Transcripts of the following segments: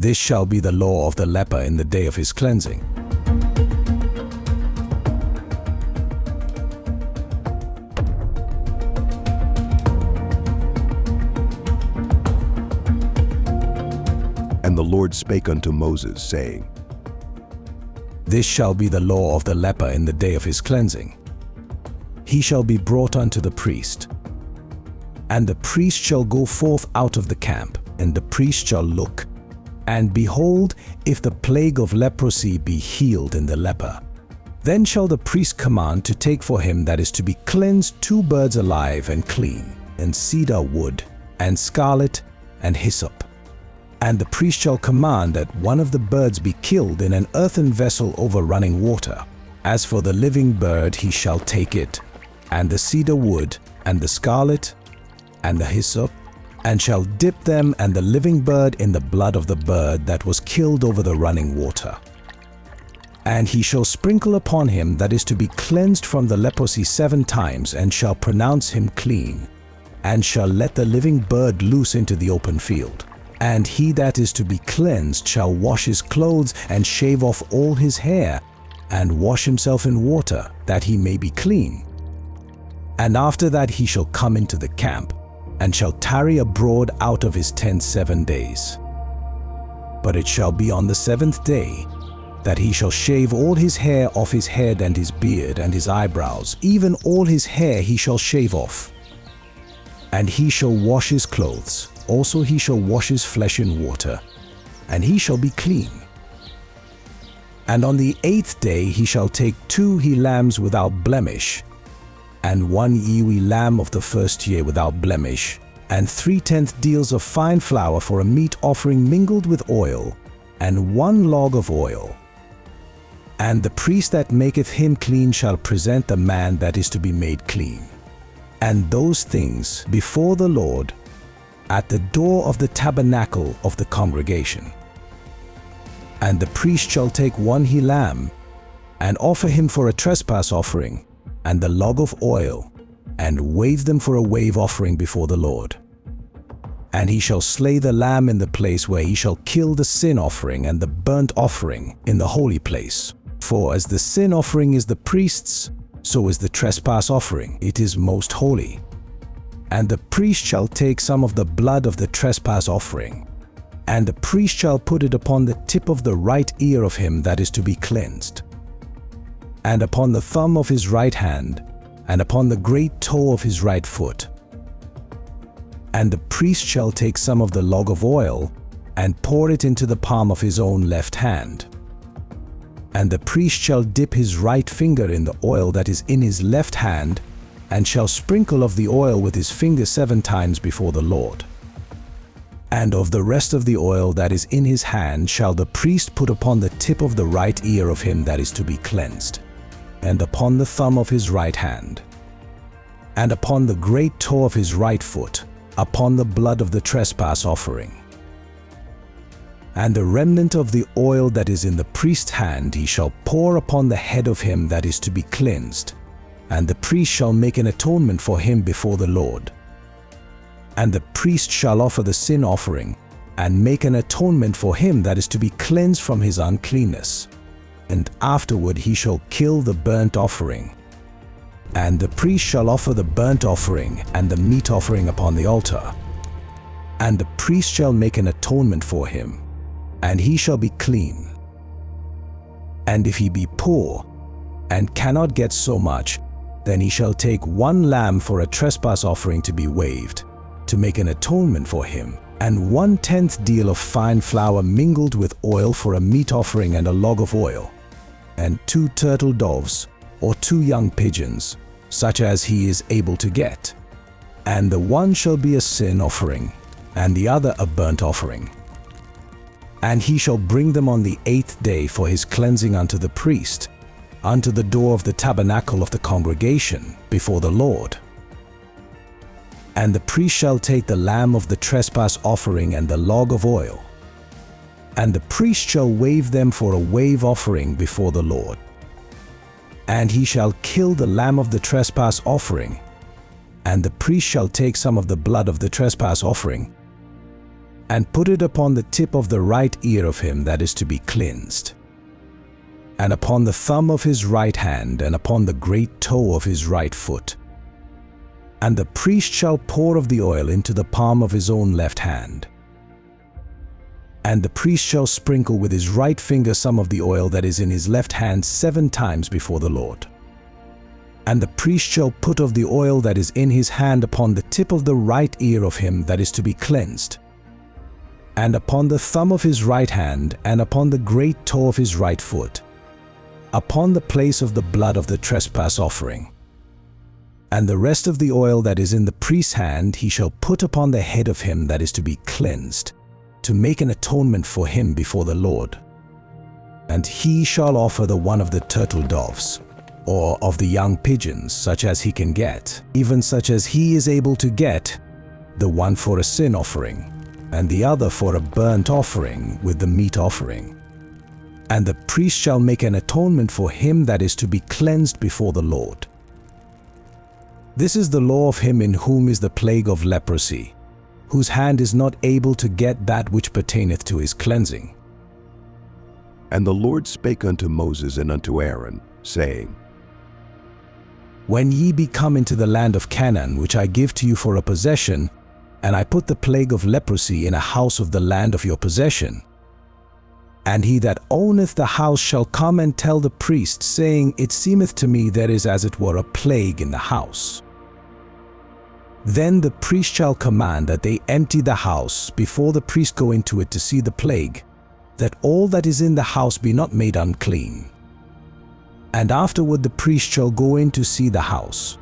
This shall be the law of the leper in the day of his cleansing. And the Lord spake unto Moses, saying, This shall be the law of the leper in the day of his cleansing. He shall be brought unto the priest. And the priest shall go forth out of the camp, and the priest shall look, and behold, if the plague of leprosy be healed in the leper. Then shall the priest command to take for him that is to be cleansed 2 birds alive and clean, and cedar wood, and scarlet, and hyssop. And the priest shall command that one of the birds be killed in an earthen vessel over running water. As for the living bird, he shall take it, and the cedar wood, and the scarlet, and the hyssop, and shall dip them and the living bird in the blood of the bird that was killed over the running water. And he shall sprinkle upon him that is to be cleansed from the leprosy 7 times, and shall pronounce him clean, and shall let the living bird loose into the open field. And he that is to be cleansed shall wash his clothes, and shave off all his hair, and wash himself in water, that he may be clean. And after that he shall come into the camp, and shall tarry abroad out of his tent 7 days. But it shall be on the 7th day that he shall shave all his hair off his head, and his beard, and his eyebrows, even all his hair he shall shave off. And he shall wash his clothes, also he shall wash his flesh in water, and he shall be clean. And on the 8th day he shall take 2 he-lambs without blemish, and 1 ewe lamb of the first year without blemish, and 3/10 deals of fine flour for a meat offering mingled with oil, and 1 log of oil. And the priest that maketh him clean shall present the man that is to be made clean. And those things before the Lord at the door of the tabernacle of the congregation. And the priest shall take 1 he-lamb, and offer him for a trespass offering, and the log of oil, and wave them for a wave offering before the Lord. And he shall slay the lamb in the place where he shall kill the sin offering and the burnt offering in the holy place. For as the sin offering is the priest's, so is the trespass offering, it is most holy. And the priest shall take some of the blood of the trespass offering, and the priest shall put it upon the tip of the right ear of him that is to be cleansed, and upon the thumb of his right hand, and upon the great toe of his right foot. And the priest shall take some of the log of oil, and pour it into the palm of his own left hand. And the priest shall dip his right finger in the oil that is in his left hand, and shall sprinkle of the oil with his finger 7 times before the Lord. And of the rest of the oil that is in his hand shall the priest put upon the tip of the right ear of him that is to be cleansed, and upon the thumb of his right hand, and upon the great toe of his right foot, upon the blood of the trespass offering. And the remnant of the oil that is in the priest's hand he shall pour upon the head of him that is to be cleansed, and the priest shall make an atonement for him before the Lord. And the priest shall offer the sin offering, and make an atonement for him that is to be cleansed from his uncleanness. And afterward he shall kill the burnt offering. And the priest shall offer the burnt offering and the meat offering upon the altar. And the priest shall make an atonement for him, and he shall be clean. And if he be poor, and cannot get so much, then he shall take 1 lamb for a trespass offering to be waved, to make an atonement for him, and 1/10 deal of fine flour mingled with oil for a meat offering and a log of oil, and 2 turtle doves, or 2 young pigeons, such as he is able to get. And the one shall be a sin offering, and the other a burnt offering. And he shall bring them on the 8th day for his cleansing unto the priest, unto the door of the tabernacle of the congregation, before the Lord. And the priest shall take the lamb of the trespass offering and the log of oil, and the priest shall wave them for a wave offering before the Lord. And he shall kill the lamb of the trespass offering, and the priest shall take some of the blood of the trespass offering, and put it upon the tip of the right ear of him that is to be cleansed, and upon the thumb of his right hand, and upon the great toe of his right foot. And the priest shall pour of the oil into the palm of his own left hand. And the priest shall sprinkle with his right finger some of the oil that is in his left hand 7 times before the Lord. And the priest shall put of the oil that is in his hand upon the tip of the right ear of him that is to be cleansed, and upon the thumb of his right hand, and upon the great toe of his right foot, upon the place of the blood of the trespass offering. And the rest of the oil that is in the priest's hand he shall put upon the head of him that is to be cleansed, to make an atonement for him before the Lord. And he shall offer the one of the turtle doves, or of the young pigeons, such as he can get, even such as he is able to get, the one for a sin offering, and the other for a burnt offering with the meat offering. And the priest shall make an atonement for him that is to be cleansed before the Lord. This is the law of him in whom is the plague of leprosy, whose hand is not able to get that which pertaineth to his cleansing. And the Lord spake unto Moses and unto Aaron, saying, When ye be come into the land of Canaan, which I give to you for a possession, and I put the plague of leprosy in a house of the land of your possession, and he that owneth the house shall come and tell the priest, saying, It seemeth to me there is as it were a plague in the house. Then the priest shall command that they empty the house before the priest go into it to see the plague, that all that is in the house be not made unclean. And afterward the priest shall go in to see the house,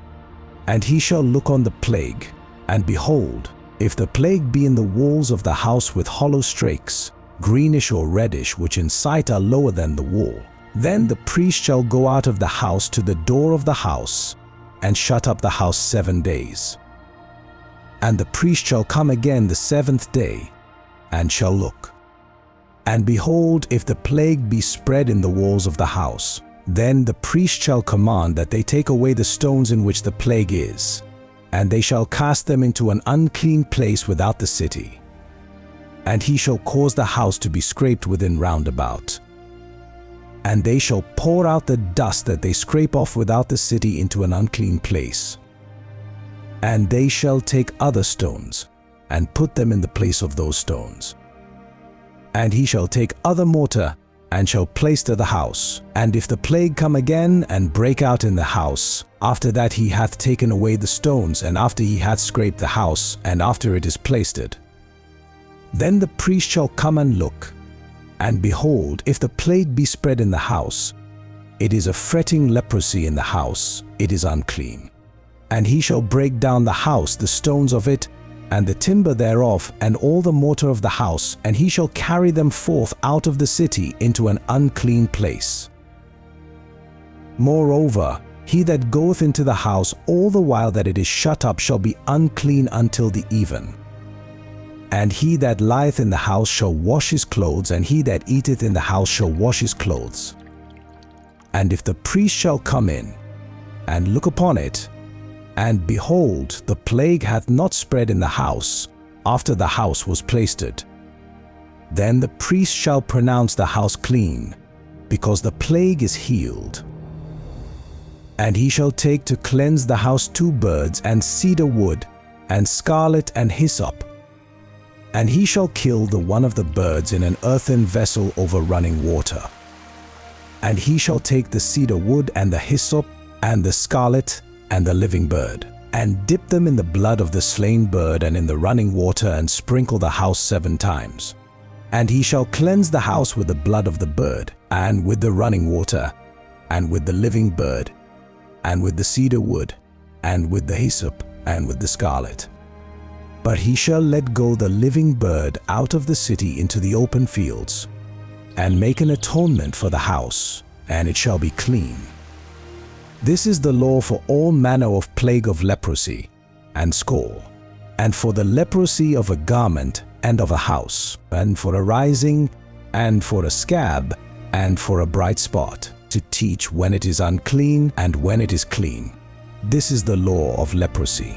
and he shall look on the plague, and behold, if the plague be in the walls of the house with hollow strakes, greenish or reddish, which in sight are lower than the wall, then the priest shall go out of the house to the door of the house, and shut up the house 7 days. And the priest shall come again the 7th day, and shall look. And behold, if the plague be spread in the walls of the house, then the priest shall command that they take away the stones in which the plague is, and they shall cast them into an unclean place without the city. And he shall cause the house to be scraped within round about. And they shall pour out the dust that they scrape off without the city into an unclean place. And they shall take other stones, and put them in the place of those stones. And he shall take other mortar, and shall plaister the house. And if the plague come again, and break out in the house, after that he hath taken away the stones, and after he hath scraped the house, and after it is plaistered, then the priest shall come and look. And behold, if the plague be spread in the house, it is a fretting leprosy in the house, it is unclean. And he shall break down the house, the stones of it, and the timber thereof, and all the mortar of the house, and he shall carry them forth out of the city into an unclean place. Moreover, he that goeth into the house all the while that it is shut up shall be unclean until the even. And he that lieth in the house shall wash his clothes, and he that eateth in the house shall wash his clothes. And if the priest shall come in, and look upon it, and behold, the plague hath not spread in the house, after the house was plaistered, then the priest shall pronounce the house clean, because the plague is healed. And he shall take to cleanse the house 2 birds, and cedar wood, and scarlet, and hyssop. And he shall kill the one of the birds in an earthen vessel over running water. And he shall take the cedar wood, and the hyssop, and the scarlet, and the living bird, and dip them in the blood of the slain bird and in the running water, and sprinkle the house 7 times. And he shall cleanse the house with the blood of the bird, and with the running water, and with the living bird, and with the cedar wood, and with the hyssop, and with the scarlet. But he shall let go the living bird out of the city into the open fields, and make an atonement for the house, and it shall be clean. This is the law for all manner of plague of leprosy, and scole, and for the leprosy of a garment, and of a house, and for a rising, and for a scab, and for a bright spot, to teach when it is unclean and when it is clean. This is the law of leprosy.